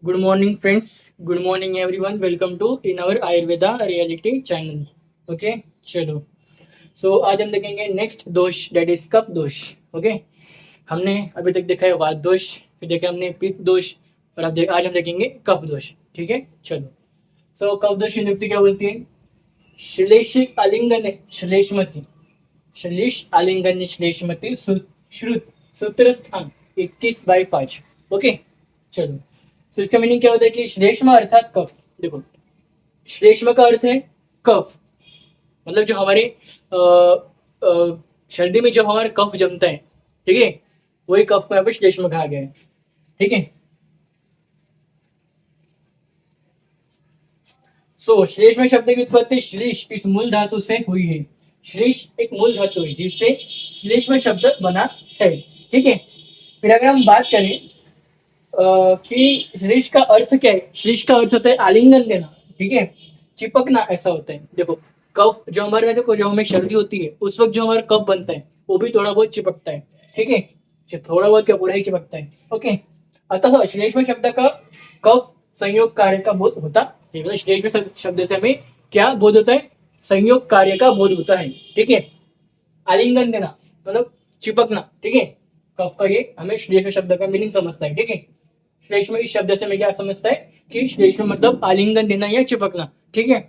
Good morning friends, good morning everyone. Welcome to in our Ayurveda reality channel. Okay, चलो। आज हम देखेंगे next दोष, डेट इज कफ दोष। ओके, हमने अभी तक देखा है वात दोष, फिर देखा हमने पित्त दोष, और आज हम देखेंगे कफ दोष। ठीक है, चलो। कफ दोष की नियुक्ति क्या बोलती है? श्लेष आलिंगन श्लेषमति, श्लेष आलिंगन श्लेषमति श्रुत सूत्र स्थान 21/5। ओके, चलो। इसका मीनिंग क्या होता है कि श्लेष्म अर्थात कफ। देखो, श्लेष्म का अर्थ है कफ, मतलब जो हमारे सर्दी में जो हमारा कफ जमता है, ठीक है, वही कफ को यहाँ पे श्लेष्म कहा गया है। ठीक है, श्लेष्म शब्द की उत्पत्ति श्लेष इस मूल धातु से हुई है। श्लेष एक मूल धातु है जिससे श्लेष्म शब्द बना है। ठीक है, फिर अगर हम बात करें कि श्लेष का अर्थ क्या है? श्लेष का अर्थ होता है आलिंगन देना, ठीक है, चिपकना, ऐसा होता है। देखो, कफ जो हमारे, देखो, जो हमें सर्दी होती है उस वक्त जो हमारा कफ बनता है वो भी थोड़ा बहुत चिपकता है। ठीक है, थोड़ा बहुत क्या, पूरा ही चिपकता है। ओके, अतः श्लेष्म शब्द का कफ संयोग कार्य का बोध होता है। मतलब श्लेष्म शब्द से हमें क्या बोध होता है? संयोग कार्य का बोध होता है। ठीक है, आलिंगन देना मतलब चिपकना। ठीक है, कफ का ये हमें श्लेष्म शब्द का मीनिंग समझता है। ठीक है, श्लेष्म इस शब्द से मैं क्या समझता है कि श्लेष्म मतलब आलिंगन देना या चिपकना। ठीक है,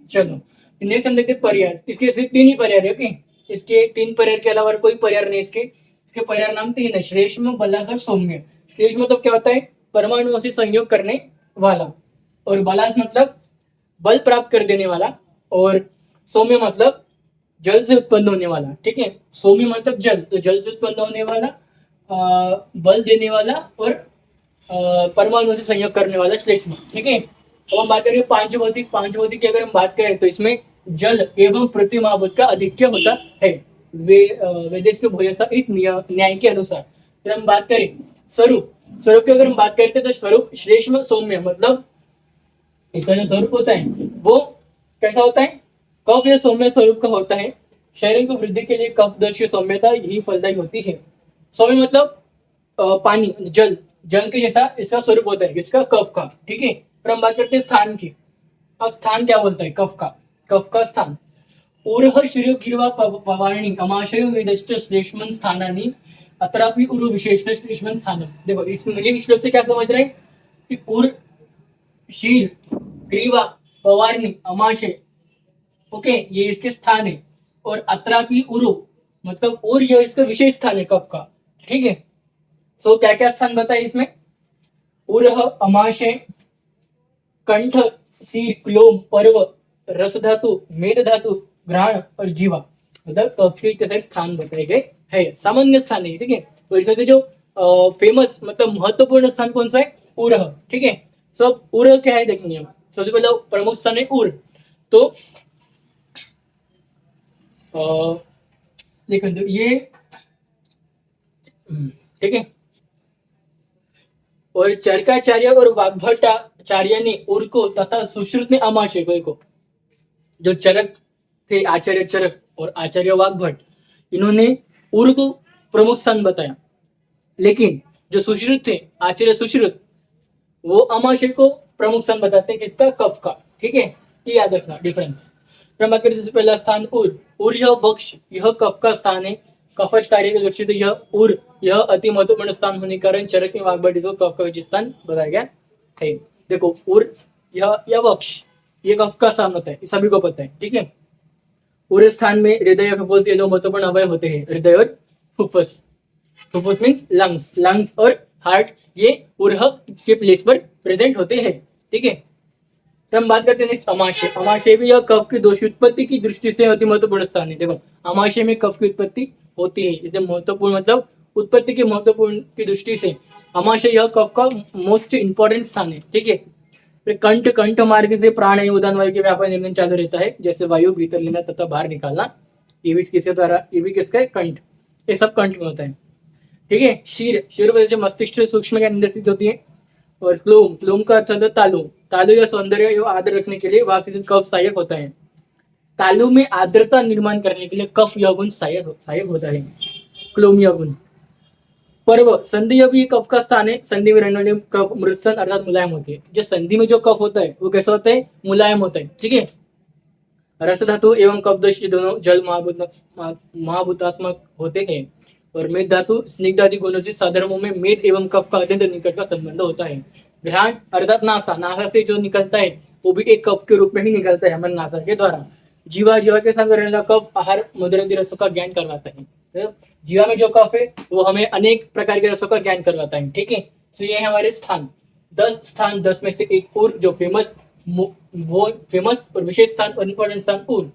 चलो नेक्स्ट हम देखते हैं पर्याय। इसके सिर्फ 3 ही पर्याय है। ओके, इसके 3 पर्याय के अलावा कोई पर्याय नहीं। इसके पर्याय नाम 3 है: श्लेष्म, बलास और सौम्य। श्लेष्म मतलब क्या होता है? परमाणुओं से संयोग करने वाला। और बलास मतलब बल प्राप्त कर देने वाला। और सौम्य मतलब जल से उत्पन्न होने वाला। ठीक है, सौम्य मतलब जल, तो जल से उत्पन्न होने वाला, बल देने वाला और परमाणु से संयोग करने वाला श्लेष्म। ठीक है, अब हम बात करें पांचभौतिक। पांचभौतिक की अगर हम बात करें तो इसमें जल एवं पृथ्वी महाभूत का अधिक्य होता है। वेदेश भूयसा इस न्याय के अनुसार। फिर हम बात करें स्वरूप। स्वरूप की अगर हम बात करते हैं तो स्वरूप श्लेष्म सौम्य, मतलब इसका जो स्वरूप होता है वो कैसा होता है? कफ या सौम्य स्वरूप का होता है। शरीर को वृद्धि के लिए कफ दोष की सौम्यता ही फलदायी होती है। सौम्य मतलब पानी, जल, जल के जैसा इसका स्वरूप होता है, इसका कफ का। ठीक है, फिर हम बात करते हैं स्थान की। अब स्थान क्या बोलता है? कफ का, कफ का स्थान। उरह श्रेय गिरवा पवारणी अमाशय वेदश्च श्लेष्मन स्थानानि अत्रापि उरु विशेषण श्लेष्मन स्थान। देखो, इसमें मुझे इस श्लोक से क्या समझ रहे हैं कि उर, शील, ग्रीवा, पवारणी, अमाशय, ओके, ये इसके स्थान है। और अत्रापि उरु मतलब और यह इसका विशेष स्थान है कफ का। ठीक है, क्या क्या स्थान बताए इसमें? उरह, अमाशय, कंठ, सीर, क्लोम, पर्व, रस धातु, मेद धातु, घ्राण और जीवा, मतलब कफ के इतने सारे स्थान बताए गए है। सामान्य स्थान है। ठीक है, तो इसमें से जो फेमस मतलब महत्वपूर्ण स्थान कौन सा है? उरह। ठीक है, उरह क्या है देखेंगे हम। सबसे पहला प्रमुख स्थान है उर। तो देखो ये, ठीक है, और चरकाचार्य और वाग्भट्टाचार्य ने उर को तथा सुश्रुत ने अमाशय को, जो चरक थे, आचार्य चरक और आचार्य वाग्भट, इन्होंने उर को प्रमुख स्थान बताया। लेकिन जो सुश्रुत थे, आचार्य सुश्रुत, वो अमाशय को प्रमुख स्थान बताते हैं, किसका? कफ का। ठीक है, ये याद रखना डिफरेंस। सबसे पहला स्थान उर। उर यह वक्ष, यह कफ का स्थान है। कफच कार्य की दृष्टि से यह उर, यह अति महत्वपूर्ण स्थान होने के कारण चरक में वाग्भट इसको कफ का स्थान बताया गया है। देखो, उर, यह वक्ष, ये कफ का स्थान होता है, सभी को पता है। ठीक है, पूरे स्थान में हृदय और फुफ्फुस ये दो महत्वपूर्ण अवयव होते हैं, हृदय और फुफ्फुस। फुफ्फुस मीन्स लंग्स, लंग्स और हार्ट, ये उरह के प्लेस पर प्रेजेंट होते हैं। ठीक है, फिर हम बात करते हैं नेक्स्ट अमाशय। अमाशय भी यह कफ की दोष उत्पत्ति की दृष्टि से अति महत्वपूर्ण स्थान है। देखो, अमाशय में कफ की उत्पत्ति होती है, इसलिए महत्वपूर्ण मतलब उत्पत्ति के महत्वपूर्ण की दृष्टि से अमाशय यह कफ का मोस्ट इंपॉर्टेंट स्थान है। ठीक है, फिर कंठ, कंठ मार्ग से प्राण एवं उदान वायु के व्यापार निर्णय चालू रहता है, जैसे वायु भीतर लेना तथा बाहर निकालना। ये भी किसके द्वारा? ये भी किसका है? कंठ। ये सब कंठ में होता है। ठीक है, शीर, शीर वजह से मस्तिष्क सूक्ष्म के अंदर स्थित होती है। और क्लोम, क्लोम का अर्थ होता है तालु। तालु या सौंदर्य या आदर रखने के लिए वहां स्थित कफ सहायक होता है। तालु में आर्द्रता निर्माण करने के लिए कफ यह गुण सहायक होता है, क्लोम यह गुण। पर्व संधि, अब ये कफ का स्थान है, संधि में रहने वाले कफ मृत्सन अर्थात मुलायम होती है। जो संधि में जो कफ होता है वो कैसा होता है, मुलायम होता है, ठीक है। रस धातु एवं कफ दोष दोनों जल महाभूतात्मक होते हैं। और मेद धातु स्निग्ध आदि गुणों से साधर्मों में मेद एवं कफ का अत्यंत निकट का संबंध होता है। घ्राण अर्थात नासा, नासा से जो निकलता है वो भी एक कफ के रूप में ही निकलता है, मन नासा के द्वारा। जीवा, जीवा के साथ रहने वाला कफ आहार मधुरंधी रसों का ज्ञान करवाता है। तो जीवा में जो कफ है वो हमें अनेक प्रकार के रसों का ज्ञान करवाता है, ठीक है। तो ये है हमारे स्थान, 10 स्थान, 10 में से एक और जो फेमस, वो फेमस और विशेष स्थान और इंपॉर्टेंट स्थान पूर्व।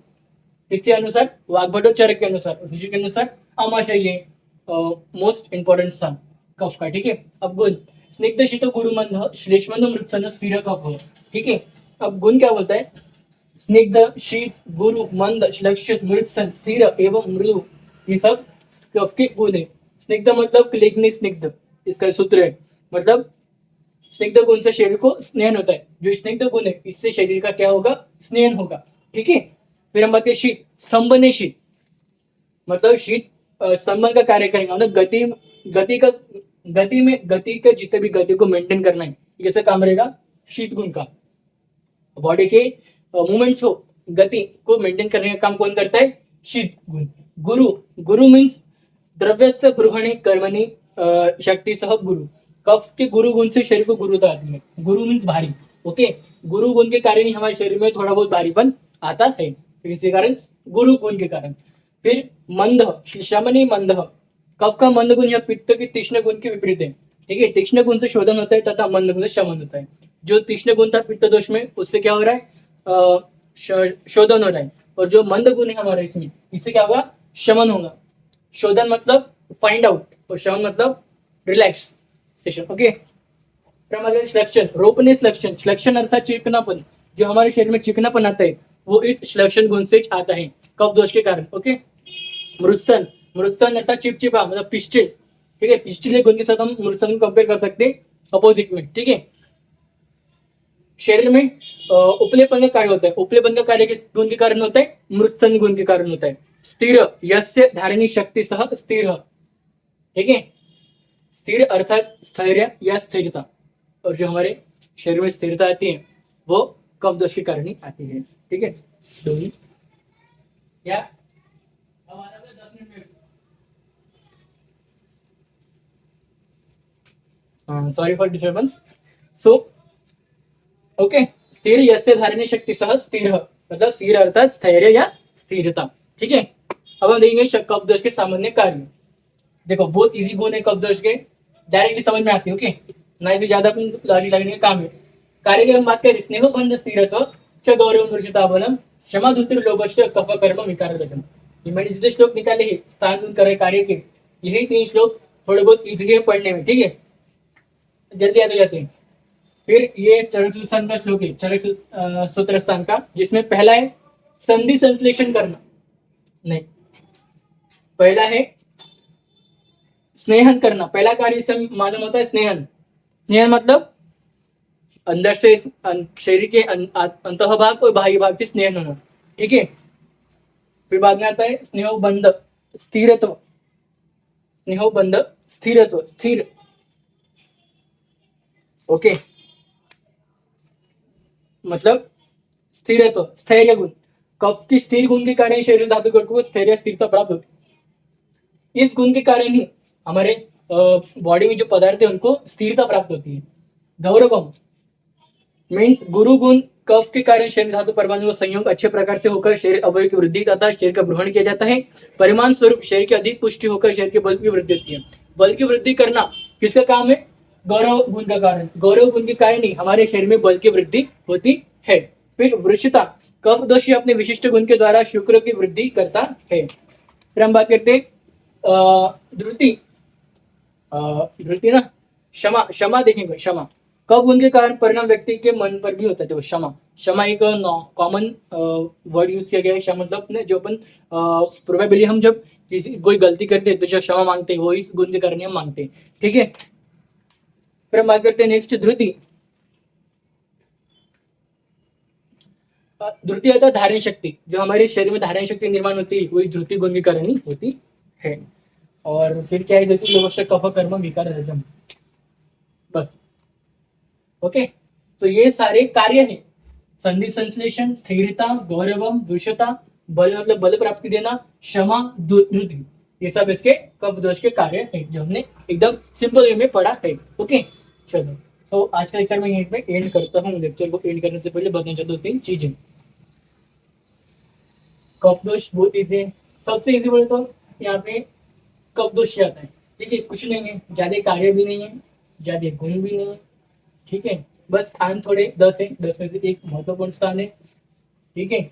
इसके अनुसार वाग्भटोच्चारक के अनुसार, सूची के अनुसार आमाशय ये मोस्ट इंपॉर्टेंट स्थान कफ का, ठीक है। अब गुण, स्निग्ध शीत गुरुमंद श्लेष्मंद मृत्सन स्थिर कफ हो, ठीक है। अब गुण क्या बोलता है, स्निग्ध शीत गुरु मंद श्लेष्मित मृत्सन स्थिर एवं मृदु, ये सब कफ के गुण है। स्निग्ध मतलब लेखनी स्निग्ध, इसका सूत्र है, मतलब स्निग्ध गुण से शरीर को स्नेहन होता है। जो स्निग्ध गुण है इससे शरीर का क्या होगा, स्नेहन होगा, ठीक है। फिर हम बात करें शीत, स्तंभने शीत, मतलब शीत स्तंभन का कार्य करेंगे, मतलब गति का जितने भी गति को मेंटेन करना है, कैसे काम रहेगा, शीत गुण का। बॉडी के मूवमेंट्स हो, गति को मेंटेन करने का काम कौन करता है, शीत गुण। गुरु, गुरु मीन्स द्रव्यस्य बृहणे कर्मणि शक्ति सह गुरु, कफ के गुरु गुण से शरीर को गुरुता आती है। गुरु मीन्स भारी, ओके। गुरु गुण के कारण ही हमारे शरीर में थोड़ा बहुत भारीपन आता है, तो इसी कारण गुरु गुण के कारण। फिर मंद, शमनी मंद, कफ का मंद गुण या पित्त के तीक्ष्ण गुण के विपरीत है, ठीक है। तीक्ष्ण गुण से शोधन होता है तथा मंद गुण से शमन होता है। जो तीक्ष्ण गुण था पित्त दोष में, उससे क्या हो रहा है, शोधन हो रहा है। और जो मंद गुण है हमारे इसमें, इससे क्या होगा, शमन होगा। शोधन मतलब फाइंड आउट और शमन मतलब रिलैक्स सेशन, ओके। श्लेषण, रोपनेस लक्षण, श्लेषण अर्थात चिकनापन, जो हमारे शरीर में चिकनापन आता है वो इस श्लेषण गुण से आता है, कफ दोष के कारण, ओके। मृत्सन, मृत्सन अर्थात चिपचिपा, मतलब पिस्टिल, ठीक है। पिस्टिल गुण के साथ हम मृत्सन को कंपेयर कर सकते हैं अपोजिट में, ठीक है। शरीर में उपलेपन का कार्य होता है, उपलेपन का कार्य किस गुण के कारण होता है, मृत्सन गुण के कारण होता है। स्थिर, यस्य धारणी शक्ति सह स्थिर, ठीक है। स्थिर अर्थात स्थैर्य या स्थिरता, और जो हमारे शरीर में स्थिरता आती है वो कफ दोष के कारण ही आती है, ठीक है। दोनों क्या sorry for disturbance. So okay, स्थिर यस्य धारणी शक्ति सह स्थिर, मतलब स्थिर अर्थात स्थैर्य या स्थिरता, ठीक है। अब हम देखेंगे कफ दोष के सामान्य कार्य। देखो बहुत इजी गुण है कफ दोष के, डायरेक्टली समझ में आती है, ओके ना, इसमें ज्यादा लॉजिक लगने का काम है। कार्य की हम बात करें, स्नेह बंध स्थिरत्व च गौरव मूर्छिताबलम क्षमा धुतिर लोभश्च कफ कर्म विकार रजन। ये मैंने जितने श्लोक निकाले हैं स्थान गुण करे कार्य के, यही 3 श्लोक थोड़े बहुत इजी है पढ़ने में, ठीक है, जल्दी याद हो जाते हैं। फिर ये चरक स्थान का श्लोक है, चरक सूत्र स्थान का, जिसमें पहला है संधि संश्लेषण करना, नहीं, पहला है स्नेहन करना। पहला कार्य इससे मालूम होता है स्नेहन। स्नेहन मतलब अंदर से शरीर के अंतः भाग और बाह्य भाग से स्नेहन होना, ठीक है। फिर बाद में आता है स्नेह बंध स्थिरत्व, स्नेह बंध स्थिरत्व, स्थिर, ओके, मतलब स्थिरत्व, स्थैर्य गुण। कफ की स्थिर गुण के कारण शरीर धातु को स्थैर्य स्थिरता प्राप्त होती है। इस गुण के कारण ही हमारे बॉडी में जो पदार्थ है उनको स्थिरता प्राप्त होती है। गौरवम मीन्स गुरु गुण, कफ के कारण शरीर धातु परमाणु संयोग अच्छे प्रकार से होकर शरीर अवयव की वृद्धि तथा शरीर का ग्रहण किया जाता है। परिमाण स्वरूप शरीर की अधिक पुष्टि होकर शरीर के बल की वृद्धि होती है। बल की वृद्धि करना किसका काम है, गौरव गुण का कारण। गौरव गुण के कारण ही हमारे शरीर में बल की वृद्धि होती है। फिर वृषता, कफ दोषी अपने विशिष्ट गुण के द्वारा शुक्र की वृद्धि करता है। फिर हम बात करते हैं धृति, धृति ना, क्षमा, क्षमा देखेंगे, क्षमा कफ गुण के कारण परिणाम व्यक्ति के मन पर भी होता है। तो क्षमा, क्षमा एक कॉमन वर्ड यूज किया गया है। क्षमा मतलब जो अपन प्रोबेबली हम जब किसी कोई गलती करते हैं तो जो क्षमा मांगते हैं वो इस गुण के कारण हम मांगते हैं, ठीक है। फिर हम बात करते हैं नेक्स्ट धृति। धृति अर्थात धारण शक्ति, जो हमारे शरीर में धारण शक्ति निर्माण होती है वो इस धृति गुण के कारण ही होती है। और फिर क्या है देती लोकस्य कफ कर्म विकार रजम, बस। ओके, तो ये सारे कार्य हैं, संधि संश्लेषण, स्थिरता, गौरवम, दुष्यता, बल मतलब बल प्राप्ति देना, क्षमा, धृति, ये सब इसके कफ दोष के कार्य हैं जो हमने एकदम सिंपल वे में पढ़ा है। ओके, चलो, तो आज का लेक्चर मैं यहीं पे एंड करता हूँ। लेक्चर को एंड करने से पहले बताना चाहता हूँ 3 चीजें। कफ दोष बहुत इजी है, सबसे इजी बोले तो यहाँ पे कफ दोष से आता है। ठीक है, कुछ नहीं है, ज्यादा कार्य भी नहीं है, ज्यादा गुण भी नहीं है। ठीक है, बस स्थान थोड़े 10 है, 10 में से एक महत्वपूर्ण स्थान है। ठीक है,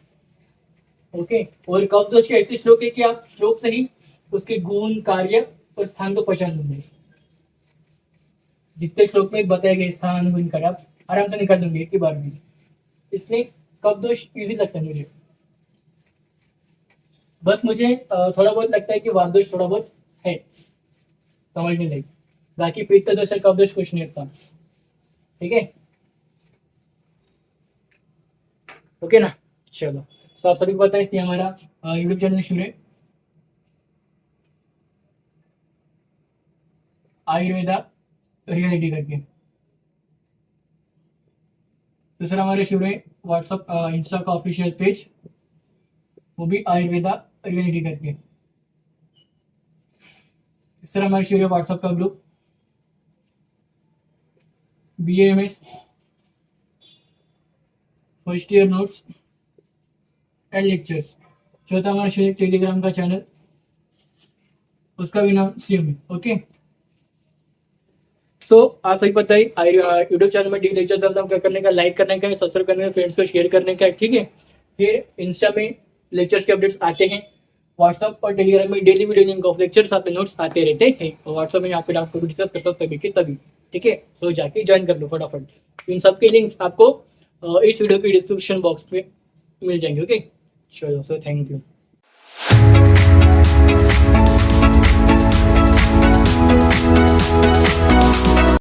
ओके। और कफ दोष के ऐसे श्लोक है कि आप श्लोक से ही उसके गुण, कार्य और स्थान को पहचान लेंगे। जितने श्लोक में बताए गए स्थान, गुण, कार्य आप आराम से निकाल देंगे एक ही बार में। इसलिए कफ दोष इजी लगता है मुझे। बस मुझे थोड़ा बहुत लगता है कि वात दोष थोड़ा बहुत है समझने लायक, बाकी पित्त दोष और कफ दोष कुछ नहीं होता। ठीक है, ओके ना, चलो। तो आप सभी को पता है कि हमारा यूट्यूब चैनल शुरू है आयुर्वेदा रियलिटी करके। दूसरा हमारे शुरू है व्हाट्सअप इंस्टा का ऑफिशियल पेज, वो भी आयुर्वेदा रियलिटी करके। तीसरा हमारे शुरू है व्हाट्सअप का group BAMS first year notes and lectures. चौथा हमारा शुरू है टेलीग्राम का चैनल, उसका भी नाम सेम है। ओके, सो आज सही पता है यूट्यूब चैनल में डेली लेक्चर चलता हूँ, क्या करने का, लाइक करने का, सब्सक्राइब करने का, फ्रेंड्स को शेयर करने का। ठीक है, फिर इंस्टा में लेक्चर्स के अपडेट्स आते हैं, व्हाट्सअप और टेलीग्राम में daily video link of lectures आपके नोट्स आते रहते हैं, और व्हाट्सअप में यहाँ पे डाउट को डिस्कस करता हूँ तभी के तभी। ठीक है, सो जाके ज्वाइन कर लो फटाफट। इन सबके लिंक्स आपको इस वीडियो के डिस्क्रिप्शन बॉक्स में मिल जाएंगे। ओके, चलो, सो थैंक यू।